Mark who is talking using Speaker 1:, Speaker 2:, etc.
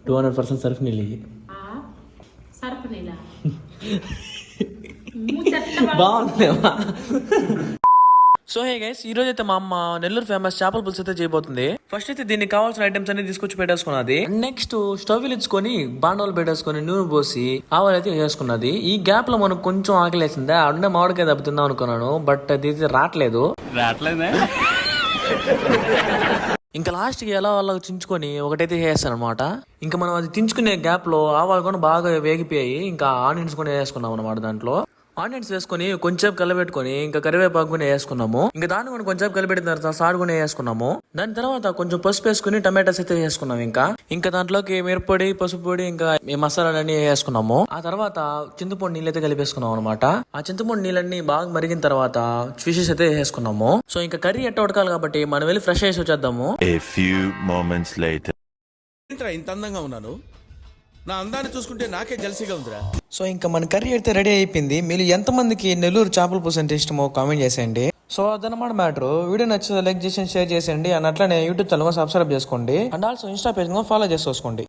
Speaker 1: 200% Surf నీళ్ళు
Speaker 2: Surf నీళ్ళ
Speaker 1: బాగుందిలేవా. So hey guys, ఈ రోజు అయితే మా అమ్మ నెల్లూరు ఫేమస్ చేపల పులుసు అయితే చేయబోతుంది. ఫస్ట్ అయితే దీనికి కావాల్సిన ఐటమ్స్ అన్ని తీసుకొచ్చి పెట్టేసుకున్నది. నెక్స్ట్ స్టవ్ వెలిగించుకొని బాండవలు పెట్టేసుకొని నూనె పోసి ఆవాలు అయితే వేసుకున్నది. ఈ గ్యాప్ లో మనకు కొంచెం ఆకలేసిందా, అడుండే మామిడికాయ దెబ్బతిందాం అనుకున్నాను, బట్ అది రావట్లేదే. ఇంకా లాస్ట్ కి ఎలా వాళ్ళ చించుకొని ఒకటైతే వేస్తాను అనమాట. ఇంకా మనం అది తించుకునే గ్యాప్ లో ఆవాలు కూడా బాగా వేగిపోయాయి. ఇంకా ఆనియన్స్ కూడా వేసుకున్నాం అనమాట. దాంట్లో ఆనియన్స్ వేసుకొని కొంచెం కలబెట్టుకొని ఇంకా కరివేపాకు కూడా వేసుకున్నాము. ఇంకా దాన్ని కూడా కొంచెం కలిపెట్టిన తర్వాత సాడు కూడా వేసుకున్నాము. దాని తర్వాత కొంచెం పసుపు వేసుకుని టమాటాస్ అయితే వేసుకున్నాం. ఇంకా దాంట్లోకి మిరప్పొడి, పసుపు పొడి, ఇంకా మసాలాలన్నీ వేసుకున్నాము. ఆ తర్వాత చింతపొడి నీళ్ళు అయితే కలిపేసుకున్నాం అనమాట. ఆ చింతపొడి నీళ్ళన్నీ బాగా మరిగిన తర్వాత ఫిషెస్ అయితే వేసుకున్నాము. సో ఇంకా కర్రీ ఎట్ట ఉడకాలి కాబట్టి మనం వెళ్ళి ఫ్రెష్ అయ్యేసి వచ్చేద్దాము.
Speaker 3: ఇంత అందంగా ఉన్నాను, నా అందాన్ని చూసుకుంటే నాకే జలసిగా ఉందిరా.
Speaker 1: సో ఇంకా మన కర్రీ అయితే రెడీ అయిపోయింది. మీరు ఎంతమందికి నెల్లూరు చేపల పులుసు అంటే ఇష్టమో కామెంట్ చేసేయండి. సో అదనమాట మ్యాటర్. వీడియో నచ్చితే లైక్ చేసి షేర్ చేసేయండి. అండ్ అట్లనే యూట్యూబ్ ఛానల్ సబ్స్క్రైబ్ చేసుకోండి. And also Insta page follow చేసుకోండి.